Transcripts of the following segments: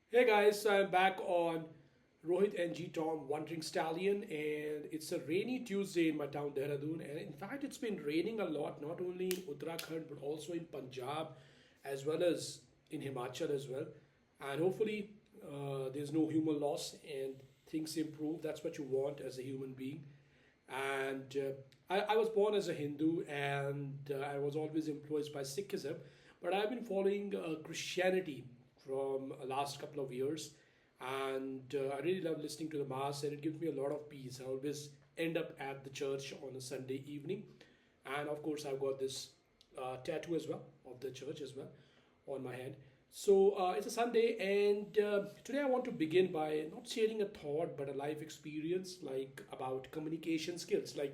Hey guys, so I'm back on Rohit and G Tom Wandering Stallion, and it's a rainy Tuesday in my town Dehradun. And in fact, it's been raining a lot, not only in Uttarakhand but also in Punjab as well as in Himachal as well. And hopefully, there's no human loss and things improve. That's what you want as a human being. And I was born as a Hindu, and I was always influenced by Sikhism, but I've been following Christianity from last couple of years, and I really love listening to the mass, and it gives me a lot of peace. I always end up at the church on a Sunday evening, and of course I've got this tattoo as well of the church as well on my hand. So it's a Sunday, and today I want to begin by not sharing a thought but a life experience, like about communication skills. Like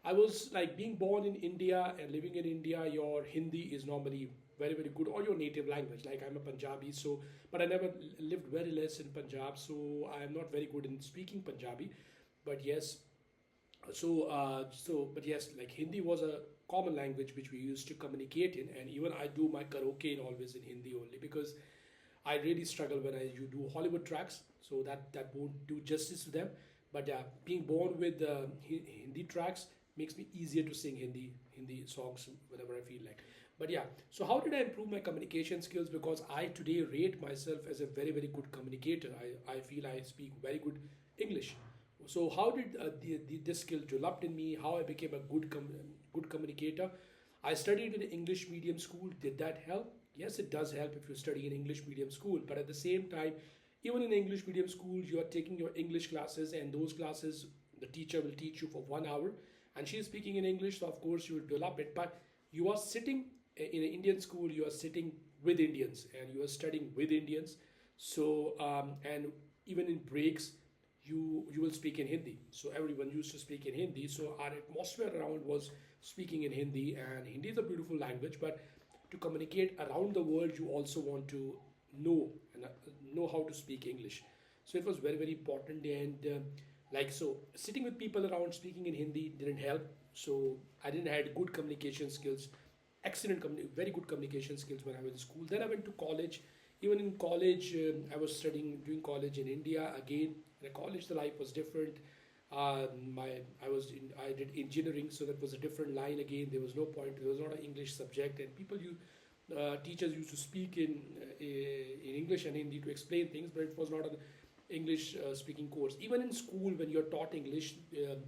I was like being born in India and living in India, your Hindi is normally very very good, or your native language. Like I'm a Punjabi, so but I never lived very less in Punjab, so I am not very good in speaking Punjabi. But yes, but yes, like Hindi was a common language which we used to communicate in, and even I do my karaoke in always in Hindi only because I really struggle when you do Hollywood tracks, so that won't do justice to them. But yeah, being born with Hindi tracks makes me easier to sing Hindi songs whenever I feel like. But yeah, so how did I improve my communication skills? Because I today rate myself as a very very good communicator. I feel I speak very good English. So how did this skill developed in me? How I became a good communicator? I studied in an English medium school. Did that help? Yes, it does help if you study in English medium school. But at the same time, even in English medium school, you are taking your English classes, and those classes the teacher will teach you for 1 hour, and she is speaking in English. So of course you will develop it. But you are sitting in an Indian school. You are sitting with Indians, and you are studying with Indians. So and even in breaks you will speak in Hindi. So everyone used to speak in Hindi. So our atmosphere around was speaking in Hindi, and Hindi is a beautiful language. But to communicate around the world, you also want to know and know how to speak English. So it was very very important, and like so, sitting with people around speaking in Hindi didn't help. So I didn't had good communication skills, very good communication skills when I was in school. Then I went to college. Even in college, I was doing college in India again. In college, the life was different. I did engineering, so that was a different line again. There was no point. There was not an English subject, and teachers used to speak in English and Hindi to explain things, but it was not an English speaking course. Even in school, when you're taught English,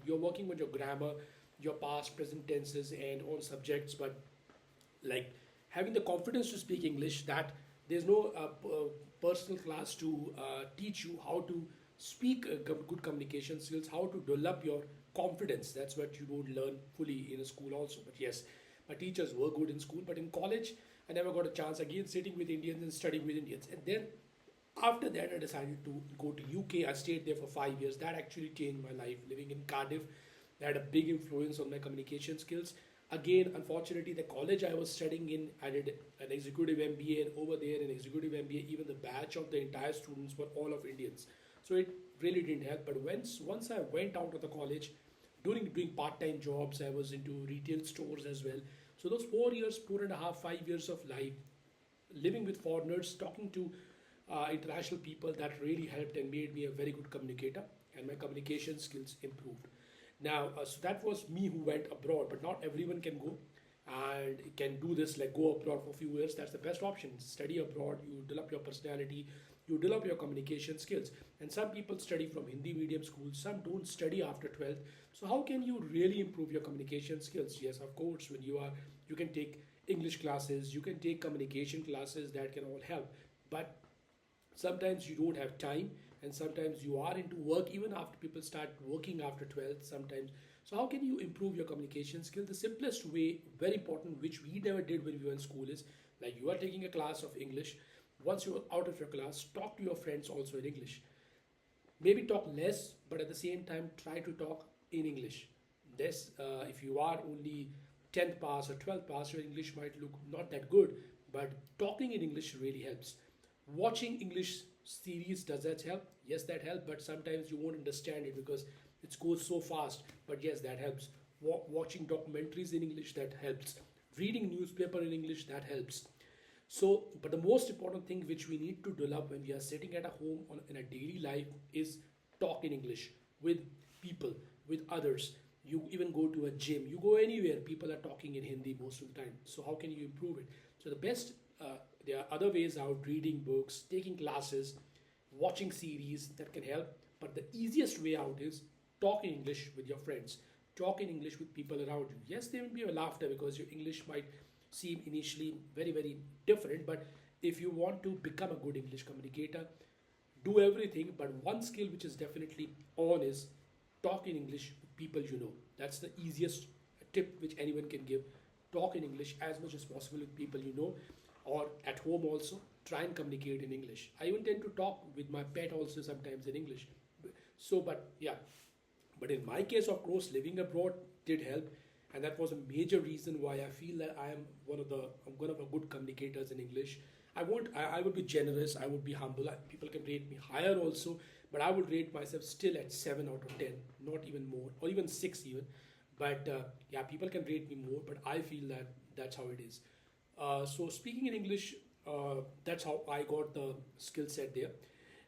you're working with your grammar, your past, present tenses, and all subjects. But like having the confidence to speak English, that there's no personal class to teach you how to speak good communication skills, how to develop your confidence. That's what you don't learn fully in a school also. But yes, my teachers were good in school, but in college I never got a chance again sitting with Indians and studying with Indians. And then after that I decided to go to UK. I stayed there for 5 years. That actually changed my life. Living in Cardiff, that had a big influence on my communication skills. Again, unfortunately, the college I was studying in, I did an executive MBA, and over there in executive MBA, even the batch of the entire students were all of Indians. So it really didn't help. But once I went out of the college, during doing part-time jobs, I was into retail stores as well. So those 4 years, 4.5, 5 years of life, living with foreigners, talking to international people, that really helped and made me a very good communicator, and my communication skills improved. Now, so that was me who went abroad, but not everyone can go and can do this, like go abroad for a few years. That's the best option. Study abroad, you develop your personality, you develop your communication skills. And some people study from Hindi medium schools, some don't study after 12th. So how can you really improve your communication skills? Yes, of course, you can take English classes, you can take communication classes, that can all help. But sometimes you don't have time, and sometimes you are into work even after people start working after 12 sometimes. So how can you improve your communication skill? The simplest way, very important, which we never did when we were in school, is like you are taking a class of English. Once you're out of your class, talk to your friends also in English. Maybe talk less, but at the same time try to talk in English. This if you are only 10th pass or 12th pass, your English might look not that good, but talking in English really helps. Watching English series, does that help? Yes, that helps, but sometimes you won't understand it because it goes so fast. But yes, that helps. Watching documentaries in English, that helps. Reading newspaper in English, that helps. So, but the most important thing which we need to develop when we are sitting at a home in a daily life is talk in English with people, with others. You even go to a gym, you go anywhere, people are talking in Hindi most of the time. So, how can you improve it? So, the best, there are other ways out: reading books, taking classes, watching series that can help. But the easiest way out is talk in English with your friends, talk in English with people around you. Yes, there will be a laughter because your English might seem initially very, very different. But if you want to become a good English communicator, do everything. But one skill which is definitely on is talk in English with people you know. That's the easiest tip which anyone can give. Talk in English as much as possible with people you know, or at home also. Try and communicate in English. I even tend to talk with my pet also sometimes in English. So, but yeah, but in my case, of course, living abroad did help, and that was a major reason why I feel that I'm one of the good communicators in English. I would be generous, I would be humble. People can rate me higher also, but I would rate myself still at 7 out of 10, not even more, or even 6 even. But yeah, people can rate me more, but I feel that that's how it is. So speaking in English, that's how I got the skill set there.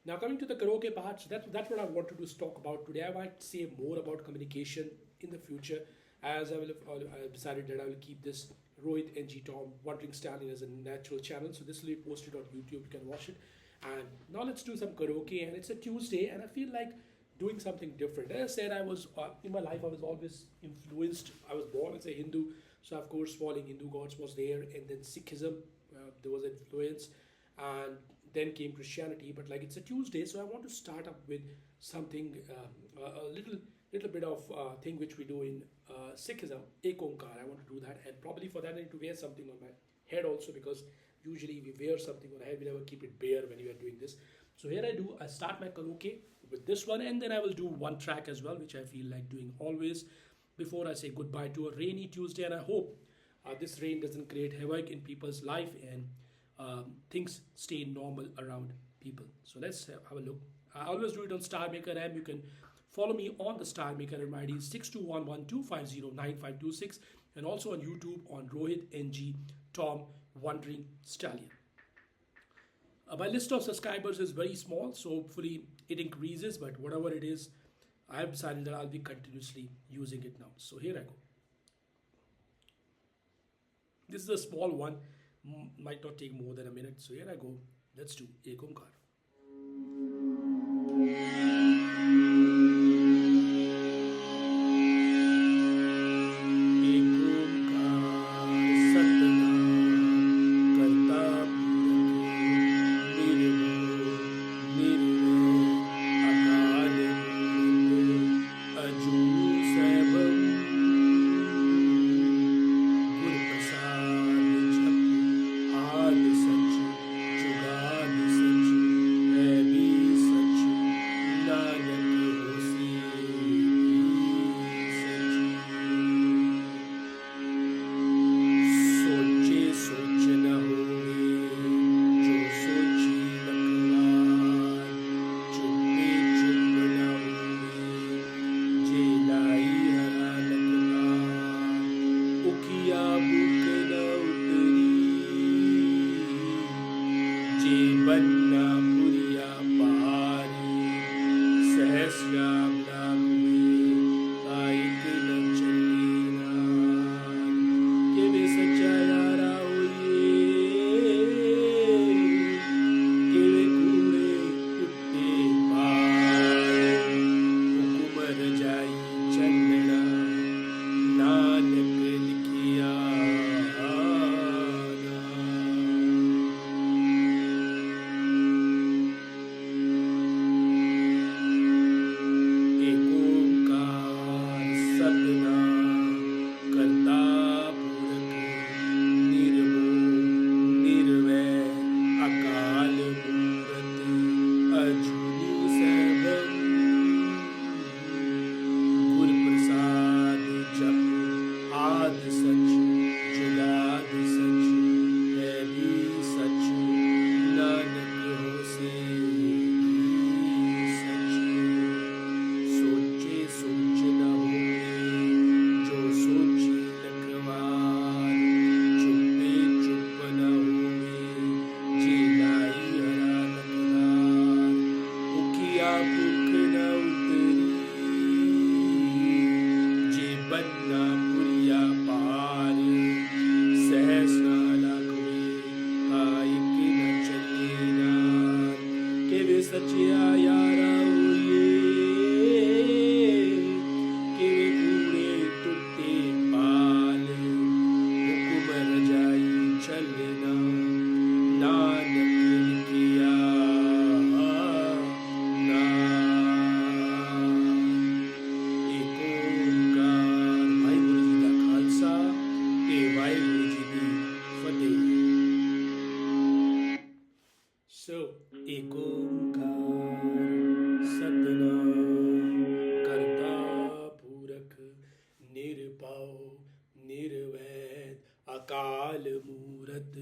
Now coming to the karaoke part, so that's what I wanted to talk about today. I might say more about communication in the future, as I have decided that I will keep this Rohit NG Tom Wandering Stallion as a natural channel. So this will be posted on YouTube. You can watch it. And now let's do some karaoke. And it's a Tuesday, and I feel like doing something different. As I said, I was in my life I was always influenced. I was born as a Hindu, so of course following Hindu gods was there, and then Sikhism, there was influence, and then came Christianity. But like it's a Tuesday, so I want to start up with something a little bit of thing which we do in Sikhism, ek omkar. I want to do that, and probably for that I need to wear something on my head also, because usually we wear something on our head. We never keep it bare when we are doing this. So here I do. I start my karaoke with this one, and then I will do one track as well, which I feel like doing always before I say goodbye to a rainy Tuesday. And I hope this rain doesn't create havoc in people's life, and things stay normal around people. So let's have a look. I always do it on Star Maker, and you can follow me on the Star Maker. My ID is 621125095526, and also on YouTube on Rohit NG Tom Wandering Stallion. My list of subscribers is very small, so hopefully it increases, but whatever it is, I have decided that I'll be continuously using it now. So here I go. This is a small one, might not take more than a minute. So here I go. Let's do Ek Omkar. भूख न उतरी जे बनना पुरिया पार सहस नाला कुए आइक न चले नार के वे सचिया यारा हुए के वे कूड़े तुट्टे पाल हुकुम रजाई चलना नानक लिखिया So, एक ओंकार सतनाम करता पुरख निरभव निर्वैर अकाल मूरत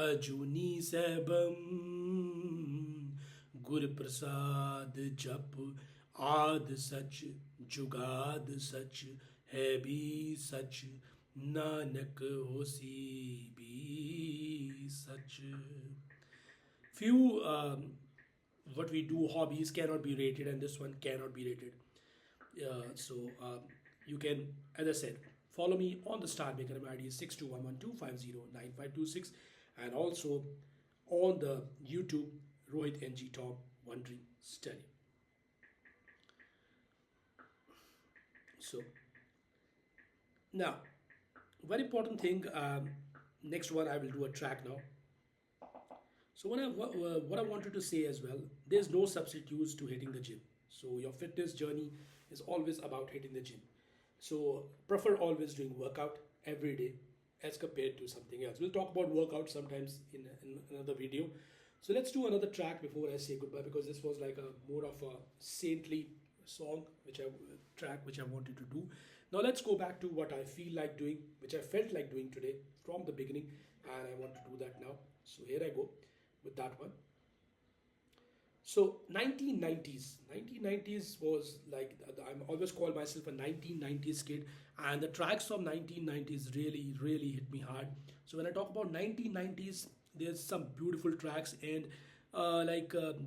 अजूनी सैभम गुर प्रसाद जप आद सच जुगाद सच है भी सच नानक होसी भी सच. Few what we do hobbies cannot be rated, and this one cannot be rated. So you can, as I said, follow me on the Star Maker. My ID is 621125095526, and also on the YouTube Rohit NG Top One Dream Study. So now, very important thing. Next one, I will do a track now. So what I wanted to say as well, there's no substitutes to hitting the gym. So your fitness journey is always about hitting the gym. So prefer always doing workout every day as compared to something else. We'll talk about workout sometimes in another video. So let's do another track before I say goodbye, because this was like a more of a saintly song which I wanted to do. Now let's go back to what I feel like doing, which I felt like doing today from the beginning, and I want to do that now. So here I go with that one. So 1990s was like, I'm always call myself a 1990s kid, and the tracks from 1990s really hit me hard. So when I talk about 1990s, there's some beautiful tracks, and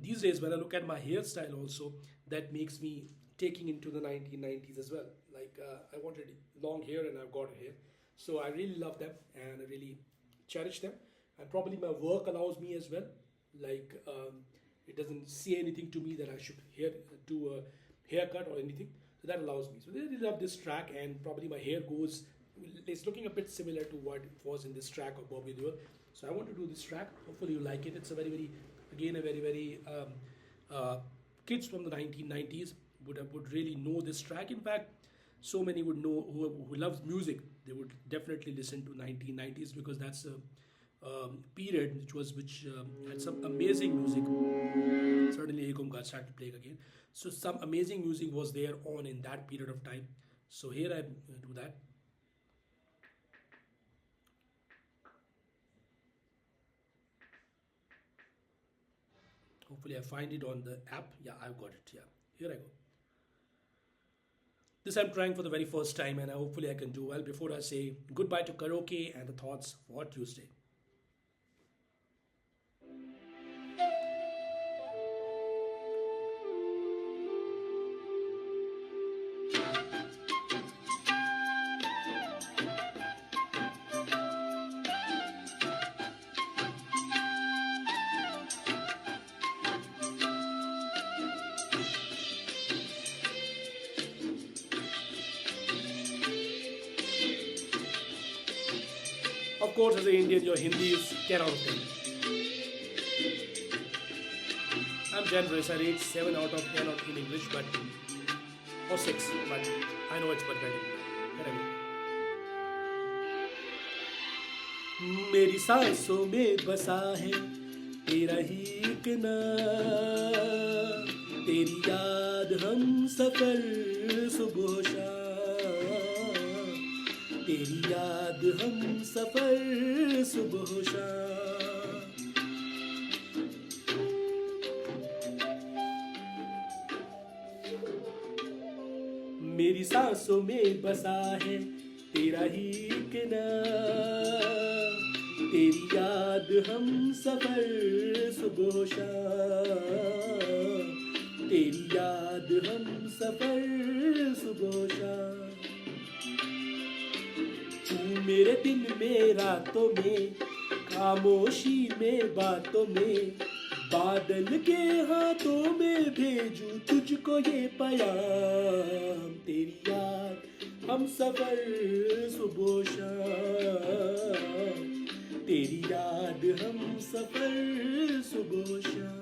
these days when I look at my hairstyle also, that makes me taking into the 1990s as well. I wanted long hair and I've got hair, so I really love them and I really cherish them. And probably my work allows me as well. It doesn't say anything to me that I should do a haircut or anything, so that allows me. So I really love this track, and probably my hair it's looking a bit similar to what it was in this track of Bobby Deol. So I want to do this track. Hopefully you like it. It's a very kids from the 1990s would really know this track. In fact, so many would know who loves music. They would definitely listen to 1990s, because that's a period which had some amazing music. Certainly Ek Omkar started playing again. So some amazing music was there on in that period of time. So here I do that. Hopefully I find it on the app. Yeah, I've got it. Yeah, here I go. This I'm trying for the very first time, and hopefully I can do well before I say goodbye to karaoke and the thoughts for Tuesday. Of course, as an Indian, your Hindi is 10 out of 10. I'm generous. I rate 7 out of 10 in English, or 6, but I know it's better. मेरी सांसों में बसा है तेरा ही एक नाम, तेरी याद हम सफर सुबह शाम, तेरी याद हम सफर सुबह शाम. मेरी सांसों में बसा है तेरा ही एक नाम, तेरी याद हम सफर सुबह शाम, तेरी दिन में रातों में, खामोशी में बातों में, बादल के हाथों में भेजूं तुझको ये पैगाम। तेरी याद हम सफर सुबह शाम, तेरी याद हम सफर सुबह शाम।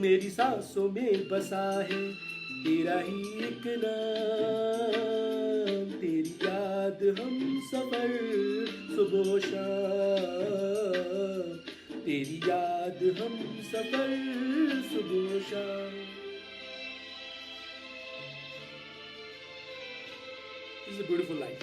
मेरी सांसों में बसा है तेरा ही एक नाम, तेरी याद हम सफर सुबह शाम, तेरी याद हम सफर सुबह शाम। This is a beautiful line.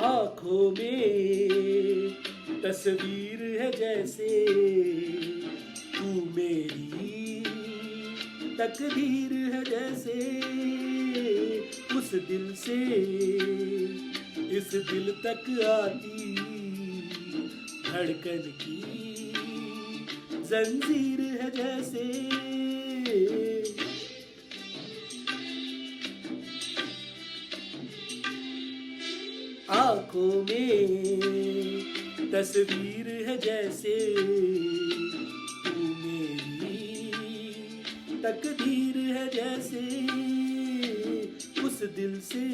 आँखों में तस्वीर है जैसे, तू मेरी तकदीर है जैसे, उस दिल से इस दिल तक आती धड़कन की जंजीर है जैसे। आँखों में तस्वीर है जैसे, तू मेरी तकदीर है जैसे, उस दिल से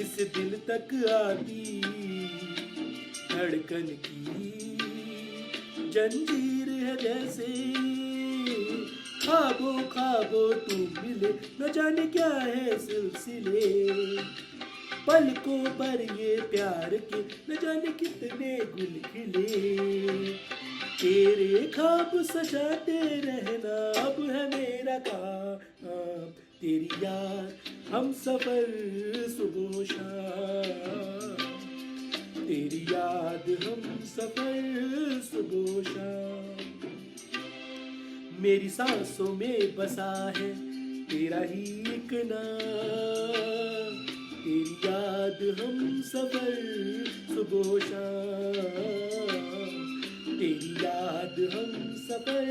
इस दिल तक आती धड़कन की जंजीर है जैसे। ख्वाबों ख्वाबों तू मिले, न जाने क्या है सिलसिले, पलकों पर ये प्यार के न जाने कितने गुल खिले। तेरे ख्वाब सजाते रहना अब है मेरा काम, तेरी याद हम सफर सुबह शाम, तेरी याद हम सफर सुबह शाम। मेरी सांसों में बसा है तेरा ही एक नाम, तेरी याद हम सफर सुबह शाम, तेरी याद हम सफर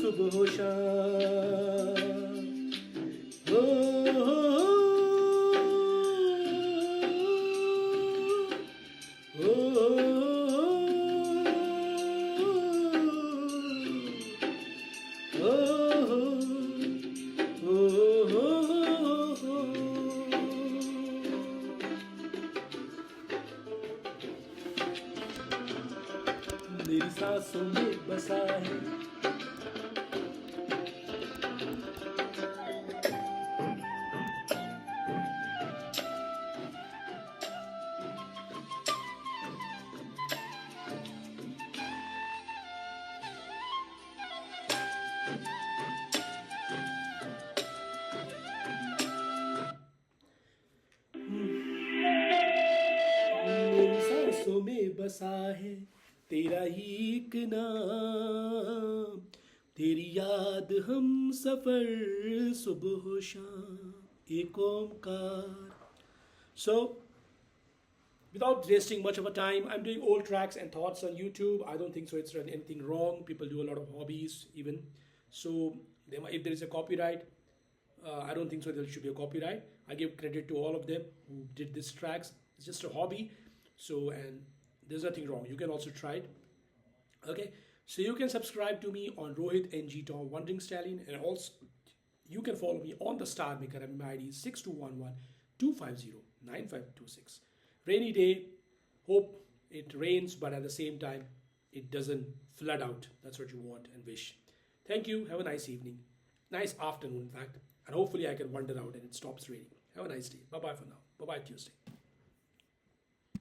सुबह शाम। हो मेरी सांसों में बसा है। मेरी सांसों में बसा है तेरा ही एक नाम, तेरी याद हम सफर सुबह शाम, एक Omkar. So, without wasting much of a time, I'm doing old tracks and thoughts on YouTube. I don't think so it's done anything wrong. People do a lot of hobbies even. So, if there is a copyright, I don't think so there should be a copyright. I give credit to all of them who did these tracks. It's just a hobby. So, and there's nothing wrong. You can also try it. Okay. So you can subscribe to me on Rohit NG Tom Wandering Stallion, and also you can follow me on the Star Maker. My ID is 6211-250-9526. Rainy day. Hope it rains, but at the same time, it doesn't flood out. That's what you want and wish. Thank you. Have a nice evening. Nice afternoon, in fact. And hopefully I can wander out and it stops raining. Have a nice day. Bye-bye for now. Bye-bye Tuesday.